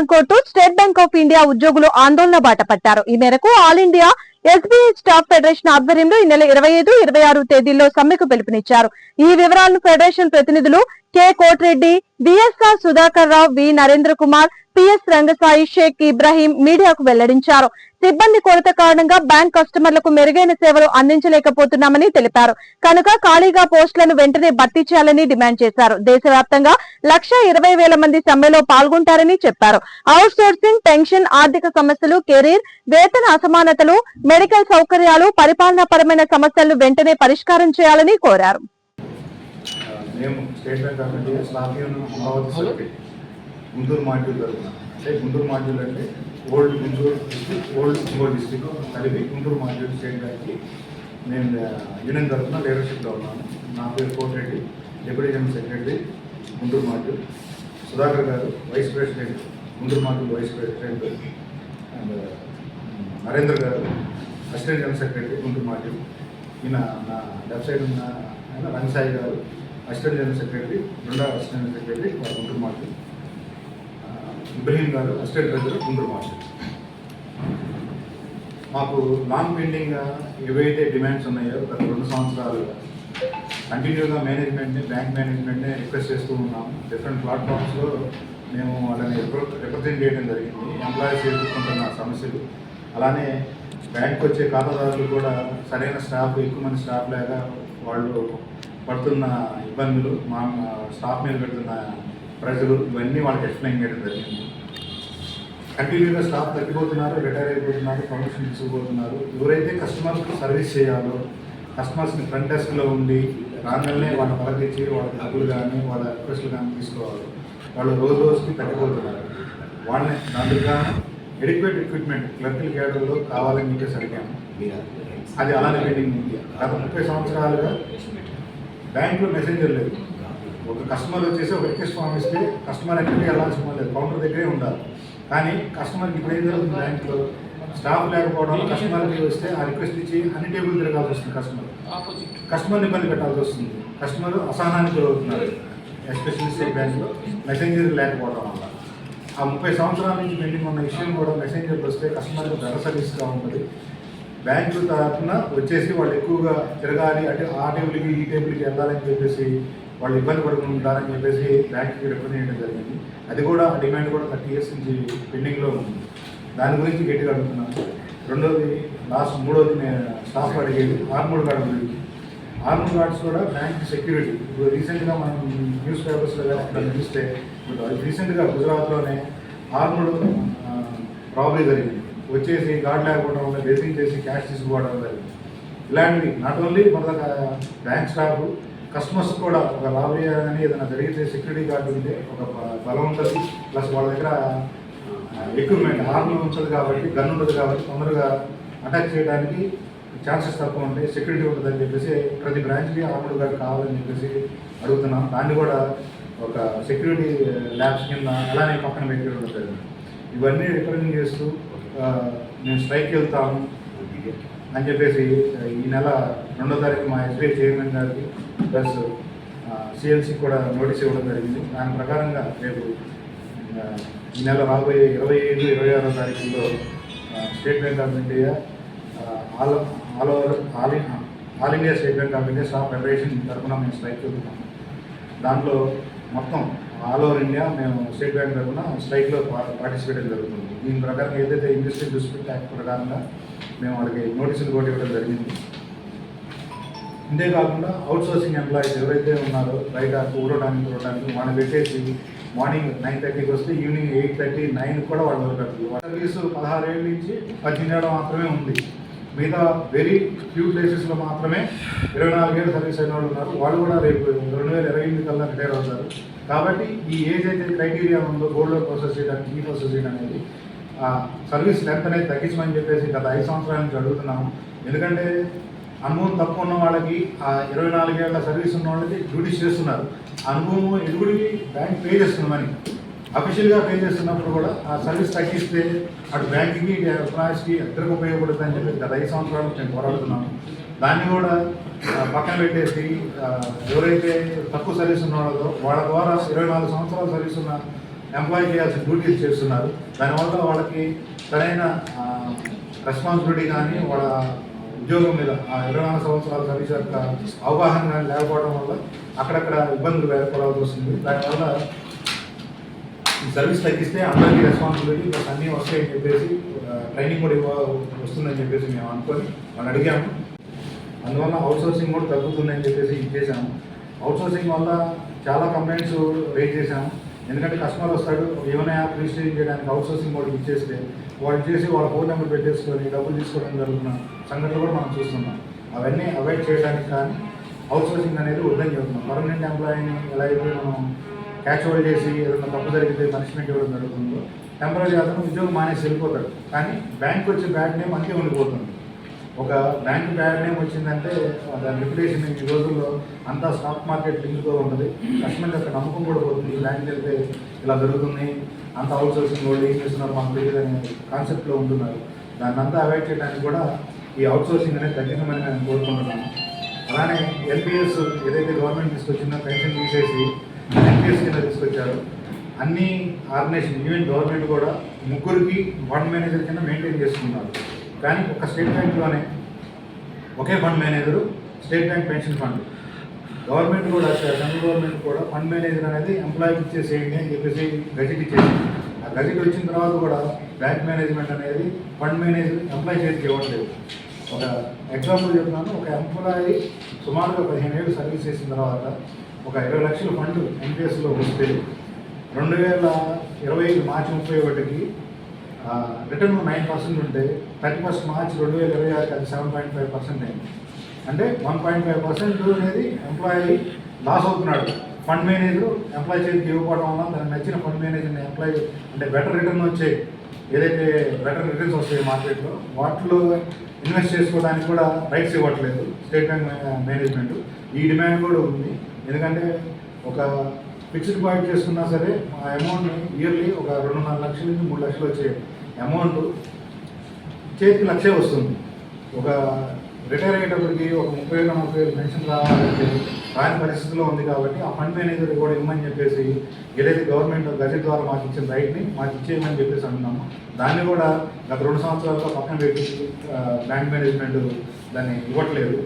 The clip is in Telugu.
Supreme court state Bank of India ఉద్యోగులు ఆందోళన బాట పట్టారు. ఈ మేరకు all India SBI staff federation ఆధ్వర్యంలో ఈ నెల 25, 26 తేదీల్లో సమ్మెకు పిలుపునిచ్చారు. ఈ వివరాలను ఫెడరేషన్ ప్రతినిధులు కె కోటిరెడ్డి, విఎస్ఆర్ సుధాకర్ రావు, వి నరేంద్ర కుమార్, పిఎస్ రంగసాయి, షేక్ ఇబ్రాహీం మీడియాకు వెల్లడించారు. సిబ్బంది కొరత కారణంగా బ్యాంక్ కస్టమర్లకు మెరుగైన సేవలు అందించలేకపోతున్నామని తెలిపారు. కనుక ఖాళీగా పోస్టులను వెంటనే భర్తీ చేయాలని డిమాండ్ చేశారు. దేశవ్యాప్తంగా 1,20,000 మంది సమ్మెలో పాల్గొంటారని చెప్పారు. అవుట్ సోర్సింగ్, పెన్షన్, ఆర్థిక సమస్యలు, కెరీర్, వేతన అసమానతలు, మెడికల్ సౌకర్యాలు, పరిపాలనాపరమైన సమస్యలను వెంటనే పరిష్కారం చేయాలని కోరారు. గుంటూరు మాడ్యూల్ తరఫున అంటే గుంటూరు మాడ్యూల్ అంటే old Guntur district, old Ongole district కలిపి గుంటూరు మాడ్యూల్ స్టేట్ బ్యాంక్కి నేను యూనియన్ తరఫున లీడర్షిప్లో ఉన్నాను. నా పేరు Kotireddy, deputy general secretary Guntur module. Sudhakar గారు vice president, Guntur module vice president. And Narendra గారు assistant general secretary Guntur module. ఈయన నా లెఫ్ట్ సైడ్ ఉన్న ఆయన రంగసాయి గారు అసిస్టెంట్ జనరల్ సెక్రటరీ, రెండో assistant secretary Guntur module. Ibrahim గారు అసిస్టెంట్ ట్రెజరర్ గుంటూరు మాడ్యూల్. మాకు లాంగ్ పెండింగ్గా ఏవైతే డిమాండ్స్ ఉన్నాయో గత 2 సంవత్సరాలుగా కంటిన్యూగా మేనేజ్మెంట్ని, బ్యాంక్ మేనేజ్మెంట్ని రిక్వెస్ట్ చేస్తూ ఉన్నాము. డిఫరెంట్ ప్లాట్ఫామ్స్లో మేము వాళ్ళని రిప్రజెంట్ చేయడం జరిగింది. ఎంప్లాయీస్ ఎదుర్కొంటున్న సమస్యలు, అలానే బ్యాంక్ వచ్చే ఖాతాదారులు కూడా సరైన స్టాఫ్, ఎక్కువ మంది స్టాఫ్ లేక వాళ్ళు పడుతున్న ఇబ్బందులు, మా స్టాఫ్ మీద పెడుతున్న ప్రజలు, ఇవన్నీ వాళ్ళకి ఎక్స్ప్లెయిన్ చేయడం జరిగింది. కంటిన్యూగా స్టాఫ్ తగ్గిపోతున్నారు, రిటైర్ అయిపోతున్నారు, ప్రమోషన్ తీసుకుపోతున్నారు. ఎవరైతే కస్టమర్స్కి సర్వీస్ చేయాలో, కస్టమర్స్ని ఫ్రంట్ డెస్క్లో ఉండి రాగానే వాళ్ళని పలకించి వాళ్ళ డబ్బులు కానీ వాళ్ళ రిక్వెస్ట్లు కానీ తీసుకోవాలి, వాళ్ళు రోజు రోజుకి తగ్గిపోతున్నారు. వాళ్ళని దాంట్లో ఎడిక్వేట్ ఎక్విప్మెంట్ క్లర్కల్ కేడర్లో కావాలని చెప్పేసి అడిగాము. అది అలానే పెండింగ్ ఉంది. గత 30 సంవత్సరాలుగా బ్యాంకులో మెసెంజర్ లేదు. ఒక కస్టమర్ వచ్చేసి ఒక రిక్వెస్ట్ ఫామ్ ఇస్తే కస్టమర్ ఎక్కడికి వెళ్ళాల్సిన లేదు, కౌంటర్ దగ్గరే ఉండాలి. కానీ కస్టమర్కి ఇప్పుడు ఏం జరుగుతుంది, బ్యాంకులో స్టాఫ్ లేకపోవడం వల్ల కస్టమర్కి వస్తే ఆ రిక్వెస్ట్ ఇచ్చి అన్ని టేబుల్ తిరగాల్సి వస్తుంది. కస్టమర్ని ఇబ్బంది పెట్టాల్సి వస్తుంది. కస్టమర్ అసహనానికి గురవుతున్నారు, ఎస్పెషల్లీ స్టేట్ బ్యాంకులో మెసెంజర్ లేకపోవడం వల్ల. ఆ 30 సంవత్సరాల నుంచి పెండింగ్ ఉన్న విషయం కూడా మెసెంజర్లు వస్తే కస్టమర్కి ధర సర్వీస్గా ఉంటుంది. బ్యాంకు తరఫున వచ్చేసి వాళ్ళు ఎక్కువగా తిరగాలి అంటే ఆ టేబుల్కి ఈ టేబుల్కి వెళ్ళాలని చెప్పేసి వాళ్ళు ఇబ్బంది పడుతుంటారని చెప్పేసి బ్యాంక్కి రిప్రజెంట్ చేయడం జరిగింది. అది కూడా డిమాండ్ కూడా 30 years నుంచి పెండింగ్లో ఉంది. దాని గురించి గట్టిగా అడుగుతున్నాను. రెండోది, మూడోది నేను స్టాఫ్ అడిగేది ఆర్మూడ్ గార్డ్ గురించి. ఆర్మూడ్ గార్డ్స్ కూడా బ్యాంక్ సెక్యూరిటీ. ఇప్పుడు రీసెంట్గా మనం న్యూస్ పేపర్స్లో అక్కడ చూస్తే రీసెంట్గా గుజరాత్లోనే ఆర్మూడ్ ప్రాబ్లీ జరిగింది. వచ్చేసి గార్డ్ లేకపోవడం వల్ల బేసింగ్ చేసి క్యాష్ తీసుకుపోవడం జరిగింది. ఇలాంటివి నాట్ ఓన్లీ మన బ్యాంక్ స్టాఫ్, కస్టమర్స్ కూడా ఒక రాబోయే కానీ ఏదైనా జరిగితే సెక్యూరిటీ గార్డు ఉంటే ఒక బలం ఉంటుంది. ప్లస్ వాళ్ళ దగ్గర ఎక్విప్మెంట్ ఆర్మీ ఉంటుంది కాబట్టి, గన్ ఉంటుంది కాబట్టి తొందరగా అటాక్ చేయడానికి ఛాన్సెస్ తక్కువ ఉంటాయి, సెక్యూరిటీ ఉంటుందని చెప్పేసి ప్రతి బ్రాంచ్కి ఆర్మూడ్ గార్డ్ కావాలని చెప్పేసి అడుగుతున్నాం. దాన్ని కూడా ఒక సెక్యూరిటీ ల్యాబ్స్ కింద అలానే పక్కన పెట్టి ఉంటుంది. ఇవన్నీ రిప్రజెంట్ చేస్తూ నేను స్ట్రైక్కి వెళ్తాను అని చెప్పేసి ఈ నెల 2వ తారీఖు మా ఎస్బీఐ చైర్మన్ గారికి ప్లస్ సిఎల్సీ కూడా నోటీస్ ఇవ్వడం జరిగింది. దాని ప్రకారంగా రేపు ఈ నెల రాబోయే 25, 26వ తారీఖుల్లో State Bank of India all India State Bank of India staff federation తరఫున మేము స్ట్రైక్ వెళ్తున్నాం. దాంట్లో మొత్తం ఆల్ ఓవర్ ఇండియా మేము స్టేట్ బ్యాంక్ తరఫున స్ట్రైక్లో పార్టిసిపేట్ జరుగుతుంది. దీని ప్రకారం ఏదైతే ఇండస్ట్రీ డిస్ప్యూట్ యాక్ట్ ప్రకారంగా మేము వాళ్ళకి నోటీసులు కూడా ఇవ్వడం జరిగింది. ఇంతేకాకుండా అవుట్ సోర్సింగ్ ఎంప్లాయీస్ ఎవరైతే ఉన్నారో బయట కూడటానికి వాళ్ళని పెట్టేసి మార్నింగ్ 9:30కి వస్తే ఈవినింగ్ 8:30, 9 కూడా వాళ్ళు వదిలిపెడతారు. సర్వీసు 16 ఏళ్ళ నుంచి 18 ఏళ్ళ మాత్రమే ఉంది. మిగతా వెరీ ఫ్యూ ప్లేసెస్లో మాత్రమే 24 ఏళ్ళు సర్వీస్ అయిన వాళ్ళు ఉన్నారు. వాళ్ళు కూడా రేపు 2028 కల్లా రిటైర్ అవుతారు. కాబట్టి ఈ ఏజ్ అయితే క్రైటీరియా ఉందో గోల్డ్లో ప్రాసెస్ చేయడానికి, ఈ ప్రాసెస్ చేయడం అనేది సర్వీస్ లెంత్ అనేది తగ్గించమని చెప్పేసి గత 5 సంవత్సరాల నుంచి అడుగుతున్నాము. ఎందుకంటే అనుభవం తక్కువ ఉన్న వాళ్ళకి, ఆ 24 ఏళ్ళ సర్వీస్ ఉన్న వాళ్ళకి డ్యూటీస్ చేస్తున్నారు. అనుభవం ఎదుగుడికి బ్యాంక్ పే చేస్తుంది, మనీ అఫీషియల్గా పే చేస్తున్నప్పుడు కూడా ఆ సర్వీస్ తగ్గిస్తే అటు బ్యాంక్కి, ఎంప్లాయీస్కి ఇద్దరికి ఉపయోగపడుతుంది అని చెప్పి గత 5 సంవత్సరాలు మేము పోరాడుతున్నాము. దాన్ని కూడా పక్కన పెట్టేసి ఎవరైతే తక్కువ సర్వీస్ ఉన్నాడో వాళ్ళ ద్వారా 24 సంవత్సరాల సర్వీస్ ఉన్న ఎంప్లాయీ చేయాల్సిన డ్యూటీలు చేస్తున్నారు. దానివల్ల వాళ్ళకి సరైన రెస్పాన్సిబిలిటీ కానీ వాళ్ళ ఉద్యోగం మీద 24 సంవత్సరాల సర్వీస్ యొక్క అవగాహన కానీ లేకపోవడం వల్ల అక్కడక్కడ ఇబ్బందులు ఏర్పడాల్సి వస్తుంది. దానివల్ల ఈ సర్వీస్ తగ్గిస్తే అందరికీ రెస్పాన్సిబిలిటీ ప్లస్ అన్నీ వస్తాయని చెప్పేసి ట్రైనింగ్ కూడా వస్తుందని చెప్పేసి మేము అనుకొని వాళ్ళు అడిగాము. అందువల్ల అవుట్సోర్సింగ్ కూడా తగ్గుతుందని చెప్పేసి ఇచ్చేసాము. అవుట్సోర్సింగ్ వల్ల చాలా కంప్లైంట్స్ రేజ్ చేశాము. ఎందుకంటే కస్టమర్ వస్తాడు, ఏమైనా యాప్ రిజిస్టర్ చేయడానికి అవుట్సోర్సింగ్ కూడా ఇచ్చేస్తే వాళ్ళు చేసి వాళ్ళ ఫోన్ నెంబర్ పెట్టేసుకొని డబ్బులు తీసుకోవడం జరుగుతున్న సంఘటనలు కూడా మనం చూస్తున్నాం. అవన్నీ అవాయిడ్ చేయడానికి కానీ అవుట్సోర్సింగ్ అనేది వద్దని చెప్తున్నాం. పర్మనెంట్ ఎంప్లాయీని ఎలా అయితే మనం క్యాచ్ హోల్డ్ చేసి ఏదైనా తప్పు జరిగితే పనిష్మెంట్ ఇవ్వడం జరుగుతుందో, టెంపరీ అతను ఉద్యోగం మానేసి వెళ్ళిపోతాడు. కానీ బ్యాంక్ వచ్చే బ్యాడ్ నేమ్ అంతే ఉండిపోతుంది. ఒక బ్యాంక్ బ్యాడ్ నేమ్ వచ్చిందంటే దాని రిప్యుటేషన్ ఈ రోజుల్లో అంతా స్టాక్ మార్కెట్ లింక్తో ఉంటుంది. కస్టమర్ యొక్క నమ్మకం కూడా పోతుంది. బ్యాంక్కి వెళ్తే ఇలా జరుగుతుంది, అంత అవుట్ సోర్సింగ్ వాళ్ళు ఏం చేస్తున్నారు మాకు తెలియదు అనే కాన్సెప్ట్లో ఉంటున్నారు. దాన్ని అంతా అవాయిడ్ చేయడానికి కూడా ఈ అవుట్ సోర్సింగ్ అనేది తగ్గించమని నేను కోరుకుంటున్నాను. అలానే ఎల్పిఎస్ ఏదైతే గవర్నమెంట్ తీసుకొచ్చిందో పెన్షన్ తీసేసి ఎల్పిఎస్ కింద తీసుకొచ్చారు. అన్ని ఆర్గనైజేషన్ ఈవెన్ గవర్నమెంట్ కూడా 3కి ఫండ్ మేనేజర్ కింద మెయింటైన్ చేసుకున్నారు. కానీ ఒక స్టేట్ బ్యాంక్లోనే ఒకే fund manager State Bank pension fund. Government కూడా సెంట్రల్ గవర్నమెంట్ కూడా ఫండ్ మేనేజర్ అనేది ఎంప్లాయీకి ఇచ్చేసేయండి అని చెప్పేసి గజెట్ ఇచ్చేసింది. ఆ గజెట్ వచ్చిన తర్వాత కూడా బ్యాంక్ మేనేజ్మెంట్ అనేది ఫండ్ మేనేజర్ ఎంప్లాయీ చేతికి ఇవ్వట్లేదు. ఒక ఎగ్జాంపుల్ చెప్తున్నాను. ఒక ఎంప్లాయీ సుమారుగా 15 ఏళ్ళు సర్వీస్ చేసిన తర్వాత ఒక 20 లక్షల ఫండ్ ఎన్పిఎస్లో వస్తే 2025 మార్చి 31కి రిటర్న్ 9% ఉంటే 31 మార్చి 2026 అది 7.5% అయింది. అంటే 1.5% అనేది ఎంప్లాయీ లాస్ అవుతున్నాడు. ఫండ్ మేనేజర్ ఎంప్లాయీ చేతికి ఇవ్వకపోవడం వల్ల దానికి నచ్చిన ఫండ్ మేనేజర్ని ఎంప్లాయీ అంటే బెటర్ రిటర్న్ వచ్చే ఏదైతే బెటర్ రిటర్న్స్ వస్తాయి మార్కెట్లో వాటిలో ఇన్వెస్ట్ చేసుకోవడానికి కూడా రైట్స్ ఇవ్వట్లేదు స్టేట్ బ్యాంక్ మేనేజ్మెంట్. ఈ డిమాండ్ కూడా ఉంది. ఎందుకంటే ఒక ఫిక్స్డ్ డిపాజిట్ చేసుకున్నా సరే ఆ అమౌంట్ని ఇయర్లీ ఒక 2.5 లక్షల నుంచి 3 లక్షలు వచ్చే అమౌంట్ చేతికి 1 లక్షే వస్తుంది. ఒక రిటైర్ అయ్యేటప్పటికి ఒక 30,000-40,000 పెన్షన్ రావాలంటే రాని పరిస్థితిలో ఉంది. కాబట్టి ఆ ఫండ్ మేనేజర్ కూడా ఇవ్వమని చెప్పేసి ఏదైతే గవర్నమెంట్ గజెట్ ద్వారా మాకు ఇచ్చిన రైట్ని మాకు ఇచ్చేయమని చెప్పేసి అంటున్నాము. దాన్ని కూడా గత 2 సంవత్సరాలుగా పక్కన పెట్టి బ్యాంక్ మేనేజ్మెంట్ దాన్ని ఇవ్వట్లేదు.